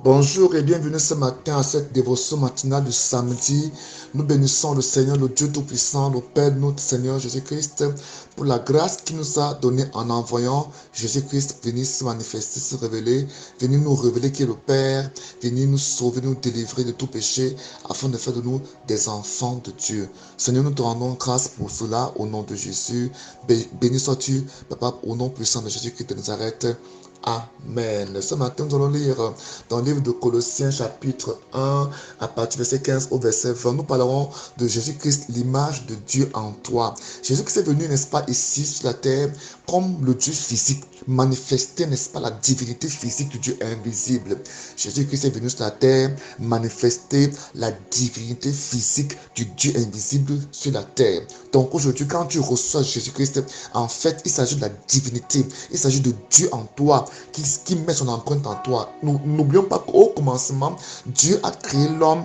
Bonjour et bienvenue ce matin à cette dévotion matinale du samedi. Nous bénissons le Seigneur, le Dieu Tout-Puissant, le Père de notre Seigneur Jésus-Christ, pour la grâce qu'il nous a donnée en envoyant Jésus-Christ venir se manifester, se révéler, venir nous révéler qui est le Père, venir nous sauver, nous délivrer de tout péché, afin de faire de nous des enfants de Dieu. Seigneur, nous te rendons grâce pour cela au nom de Jésus. Béni sois-tu, Papa, au nom puissant de Jésus-Christ de Nazareth. Amen. Ce matin, nous allons lire dans le livre de Colossiens chapitre 1, à partir du verset 15 au verset 20. Nous parlerons de Jésus-Christ, l'image de Dieu en toi. Jésus-Christ est venu, n'est-ce pas, ici sur la terre, comme le Dieu physique, manifester, n'est-ce pas, la divinité physique du Dieu invisible. Jésus-Christ est venu sur la terre, manifester la divinité physique du Dieu invisible sur la terre. Donc aujourd'hui, quand tu reçois Jésus-Christ, en fait, il s'agit de la divinité, il s'agit de Dieu en toi, qui met son empreinte en toi. Nous n'oublions pas qu'au commencement, Dieu a créé l'homme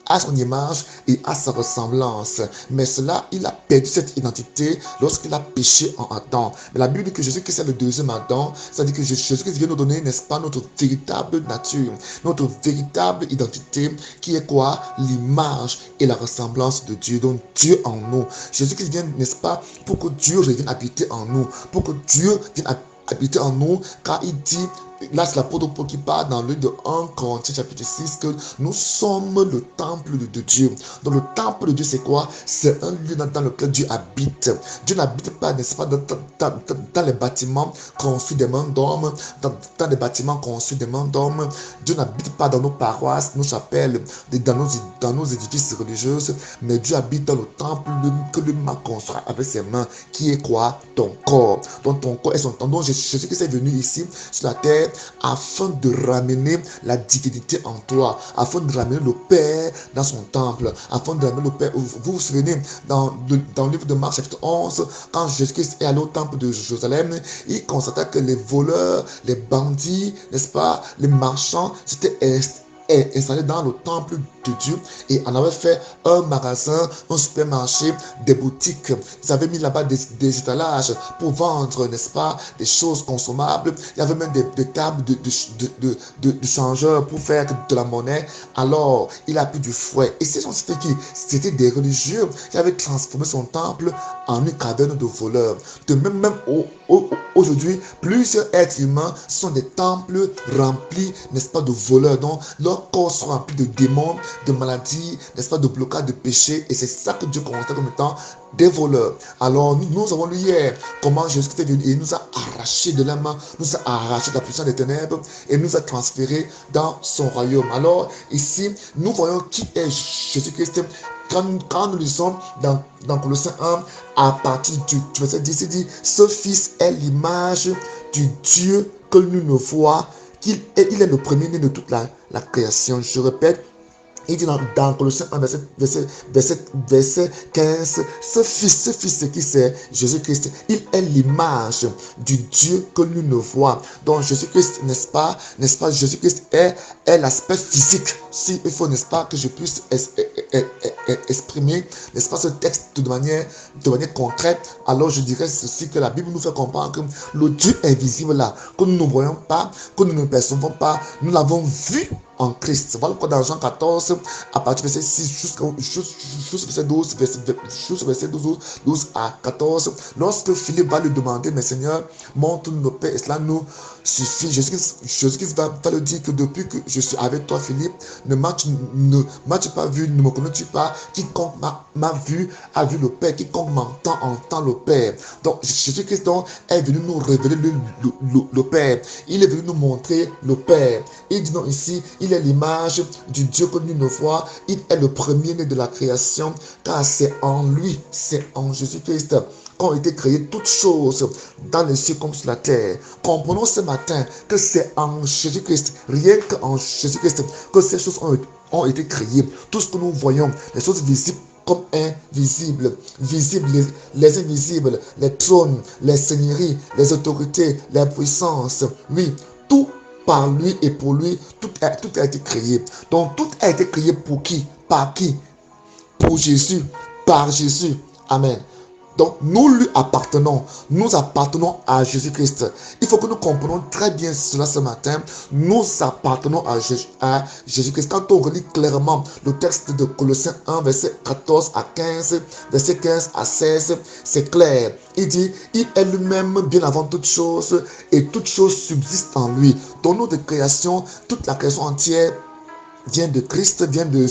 à son image et à sa ressemblance. Mais cela, il a perdu cette identité lorsqu'il a péché en Adam. Mais la Bible dit que Jésus-Christ est le deuxième Adam, c'est-à-dire que Jésus-Christ vient nous donner, n'est-ce pas, notre véritable nature, notre véritable identité, qui est quoi? L'image et la ressemblance de Dieu, donc Dieu en nous. Jésus-Christ vient, n'est-ce pas, pour que Dieu revienne habiter en nous, pour que Dieu vienne habiter en nous, car il dit, là c'est l'apôtre Paul qui parle dans le de 1 Corinthiens chapitre 6, que nous sommes le temple de Dieu. Donc le temple de Dieu c'est quoi? C'est un lieu dans lequel Dieu habite. Dieu n'habite pas, n'est-ce pas, dans les bâtiments conçus des mains d'hommes, dans les bâtiments conçus des mains d'hommes. Dieu n'habite pas dans nos paroisses, nos chapelles, dans nos édifices religieux, mais Dieu habite dans le temple que l'homme a construit avec ses mains, qui est quoi? Ton corps. Donc ton corps est son temple. Donc Jésus-Christ est venu ici sur la terre afin de ramener la divinité en toi, afin de ramener le Père dans son temple, afin de ramener le Père. Vous vous souvenez, dans le livre de Marc chapitre 11, quand Jésus-Christ est allé au temple de Jérusalem, il constata que les voleurs, les bandits, n'est-ce pas, les marchands, s'étaient installés dans le temple de Dieu et en avait fait un magasin, un supermarché, des boutiques. Ils avaient mis là-bas des étalages pour vendre, n'est-ce pas, des choses consommables. Il y avait même des tables de changeurs pour faire de la monnaie. Alors, il a pris du fouet. Et c'était qui? C'était des religieux qui avaient transformé son temple en une caverne de voleurs. De même aujourd'hui, plusieurs êtres humains sont des temples remplis, n'est-ce pas, de voleurs. Donc, leurs corps sont remplis de démons, de maladies, n'est-ce pas, de blocages, de péchés. Et c'est ça que Dieu constate comme étant des voleurs. Alors, nous avons lu hier comment Jésus est venu et nous a arrachés de la main, nous a arrachés de la puissance des ténèbres et nous a transférés dans son royaume. Alors, ici, nous voyons qui est Jésus-Christ. Quand nous lisons dans Colossiens 1, à partir du verset 10, il dit, ce Fils est l'image du Dieu que nous ne voit, il est le premier-né de toute la création. Je répète, il dit dans Colossiens 1, verset 15, ce fils, c'est qui? C'est Jésus-Christ. Il est l'image du Dieu que nous ne voit. Donc Jésus-Christ, n'est-ce pas, Jésus-Christ est l'aspect physique. Si il faut, n'est-ce pas, que je puisse exprimer, n'est-ce pas, ce texte de manière concrète, alors je dirais ceci, que la Bible nous fait comprendre que le Dieu invisible là, que nous ne voyons pas, que nous ne percevons pas, nous l'avons vu en Christ. Voilà pourquoi dans Jean 14, à partir du verset 6 jusqu'au verset 12, verset 12 à 14, lorsque Philippe va lui demander, mais Seigneur, montre-nous le Père, et cela nous suffit. Jésus-Christ va le dire que depuis que je suis avec toi, Philippe, ne m'as-tu pas vu, ne me connais-tu pas? Quiconque m'a vu a vu le Père, quiconque m'entend entend le Père. Donc Jésus-Christ est venu nous révéler le Père. Il est venu nous montrer le Père. Il dit non ici, il est l'image du Dieu que nous ne voit. Il est le premier-né de la création, car c'est en lui, c'est en Jésus-Christ qu'ont été créées toutes choses dans les cieux comme sur la terre. Comprenons ce matin que c'est en Jésus-Christ, rien qu'en Jésus-Christ, que ces choses ont été créées. Tout ce que nous voyons, les choses visibles comme invisibles, visibles, les invisibles, les trônes, les seigneuries, les autorités, les puissances, oui, tout par lui et pour lui, tout a été créé. Donc tout a été créé pour qui? Par qui? Pour Jésus, par Jésus. Amen. Donc, nous lui appartenons. Nous appartenons à Jésus-Christ. Il faut que nous comprenions très bien cela ce matin. Nous appartenons à Jésus-Christ. Quand on relit clairement le texte de Colossiens 1, verset 14 à 15, verset 15 à 16, c'est clair. Il dit, il est lui-même bien avant toute chose et toute chose subsiste en lui. Dans notre création, toute la création entière vient de Christ, vient de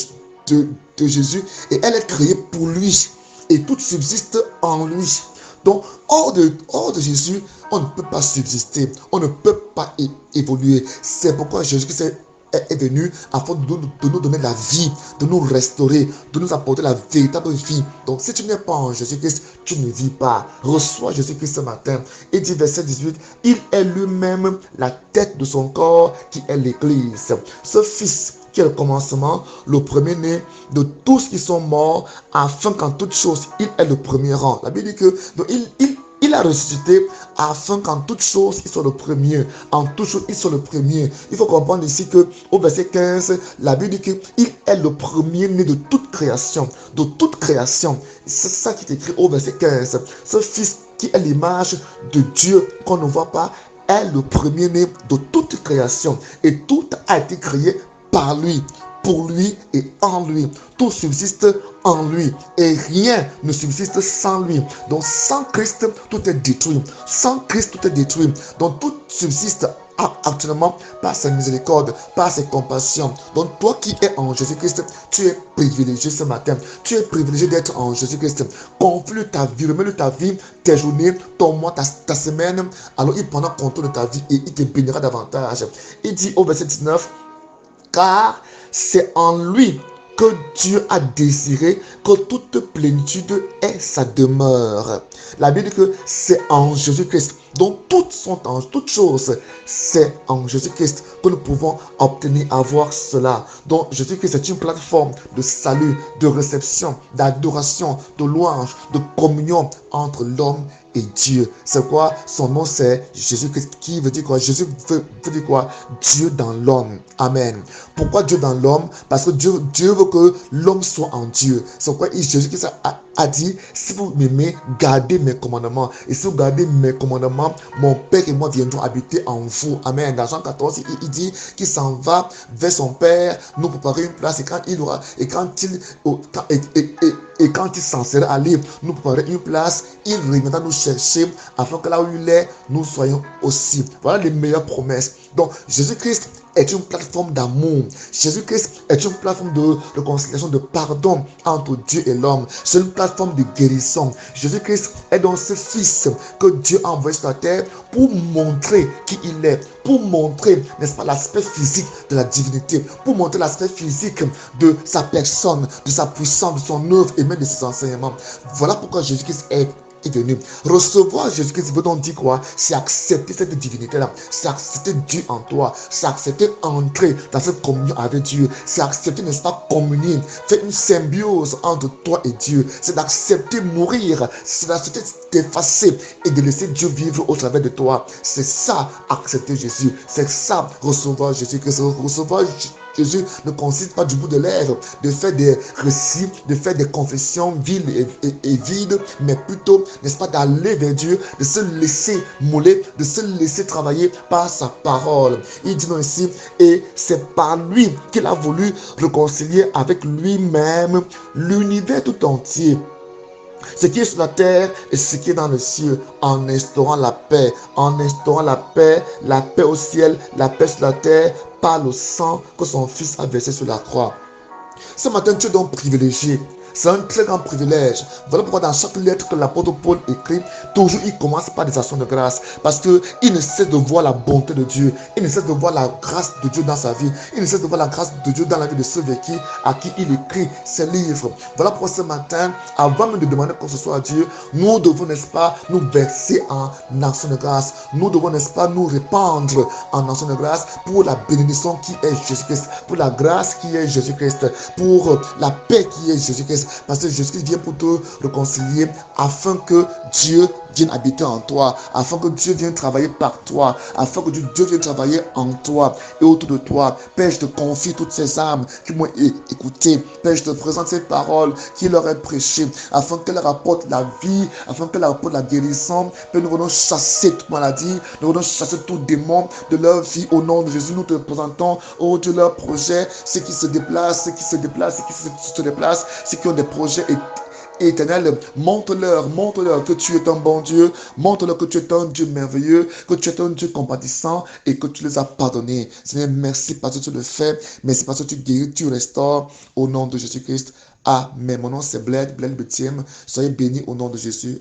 Jésus et elle est créée pour lui. Et tout subsiste en lui. Donc, hors de Jésus, on ne peut pas subsister, on ne peut pas évoluer. C'est pourquoi Jésus-Christ est venu afin de nous donner la vie, de nous restaurer, de nous apporter la véritable vie. Donc, si tu n'es pas en Jésus-Christ, tu ne vis pas. Reçois Jésus-Christ ce matin. Et dit verset 18, il est lui-même la tête de son corps qui est l'Église. Ce Fils qui est le commencement, le premier-né de tous qui sont morts, afin qu'en toute chose, il est le premier rang. La Bible dit que donc, il a ressuscité afin qu'en toute chose, il soit le premier. En toute chose, il soit le premier. Il faut comprendre ici que au verset 15, la Bible dit qu'il est le premier-né de toute création. De toute création. C'est ça qui est écrit au verset 15. Ce Fils qui est l'image de Dieu qu'on ne voit pas, est le premier-né de toute création. Et tout a été créé par lui, pour lui et en lui. Tout subsiste en lui et rien ne subsiste sans lui. Donc sans Christ, tout est détruit. Sans Christ, tout est détruit. Donc tout subsiste actuellement par sa miséricorde, par ses compassions. Donc toi qui es en Jésus-Christ, tu es privilégié ce matin. Tu es privilégié d'être en Jésus-Christ. Confie ta vie, remets ta vie, tes journées, ton mois, ta semaine. Alors il prendra contrôle de ta vie et il te bénira davantage. Il dit au verset 19, car c'est en lui que Dieu a désiré que toute plénitude ait sa demeure. La Bible dit que c'est en Jésus-Christ. Donc toutes choses, c'est en Jésus-Christ que nous pouvons obtenir, avoir cela. Donc Jésus-Christ est une plateforme de salut, de réception, d'adoration, de louange, de communion entre l'homme et Dieu. C'est quoi? Son nom c'est Jésus-Christ, qui veut dire quoi? Jésus veut dire quoi? Dieu dans l'homme. Amen. Pourquoi Dieu dans l'homme? Parce que Dieu veut que l'homme soit en Dieu. C'est pourquoi Jésus-Christ a dit, si vous m'aimez, gardez mes commandements. Et si vous gardez mes commandements, mon Père et moi viendrons habiter en vous. Amen. Dans Jean 14, il dit qu'il s'en va vers son Père, nous préparer une place. Et quand il s'en sera allé, nous préparer une place, il reviendra nous chercher afin que là où il est, nous soyons aussi. Voilà les meilleures promesses. Donc, Jésus-Christ est une plateforme d'amour. Jésus-Christ est une plateforme de réconciliation, de pardon entre Dieu et l'homme. C'est une plateforme de guérison. Jésus-Christ est donc ce Fils que Dieu a envoyé sur la terre pour montrer qui il est, pour montrer, n'est-ce pas, l'aspect physique de la divinité, pour montrer l'aspect physique de sa personne, de sa puissance, de son œuvre et même de ses enseignements. Voilà pourquoi Jésus-Christ est venu. Recevoir Jésus-Christ veut donc dire quoi? C'est accepter cette divinité-là. C'est accepter Dieu en toi. C'est accepter entrer dans cette communion avec Dieu. C'est accepter, n'est-ce pas, communier. Faire une symbiose entre toi et Dieu. C'est d'accepter mourir. C'est d'accepter t'effacer et de laisser Dieu vivre au travers de toi. C'est ça, accepter Jésus. C'est ça, recevoir Jésus-Christ. Recevoir Jésus ne consiste pas du bout de lèvres de faire des récits, de faire des confessions viles et vides, mais plutôt, n'est-ce pas, d'aller vers Dieu, de se laisser mouler, de se laisser travailler par sa parole. Il dit non ici, et c'est par lui qu'il a voulu réconcilier avec lui-même l'univers tout entier. Ce qui est sur la terre et ce qui est dans le ciel, en instaurant la paix, la paix au ciel, la paix sur la terre, par le sang que son Fils a versé sur la croix. Ce matin, tu es donc privilégié. C'est un très grand privilège. Voilà pourquoi dans chaque lettre que l'apôtre Paul écrit, toujours il commence par des actions de grâce. Parce qu'il ne cesse de voir la bonté de Dieu. Il ne cesse de voir la grâce de Dieu dans sa vie. Il ne cesse de voir la grâce de Dieu dans la vie de ceux à qui il écrit ses livres. Voilà pourquoi ce matin, avant même de demander quoi que ce soit à Dieu, nous devons, n'est-ce pas, nous verser en action de grâce. Nous devons, n'est-ce pas, nous répandre en action de grâce pour la bénédiction qui est Jésus-Christ, pour la grâce qui est Jésus-Christ, pour la paix qui est Jésus-Christ. Parce que Jésus-Christ vient pour te réconcilier afin que Dieu vienne habiter en toi, afin que Dieu vienne travailler par toi, afin que Dieu vienne travailler en toi et autour de toi. Père, je te confie toutes ces âmes qui m'ont écouté. Père, je te présente ces paroles qui leur est prêchées, afin qu'elles apportent la vie, afin qu'elles apportent la guérison. Père, nous venons chasser toute maladie, nous venons chasser tout démon de leur vie au nom de Jésus. Nous te présentons, oh Dieu, leur projet, ceux qui se déplacent, ceux qui se déplacent, ceux qui se déplacent, ceux qui ont des projets Éternel, montre-leur que tu es un bon Dieu, montre-leur que tu es un Dieu merveilleux, que tu es un Dieu compatissant et que tu les as pardonnés. Seigneur, merci parce que tu le fais, merci parce que tu guéris, tu restaures au nom de Jésus-Christ. Amen. Mon nom c'est Bled Betiem. Soyez bénis au nom de Jésus.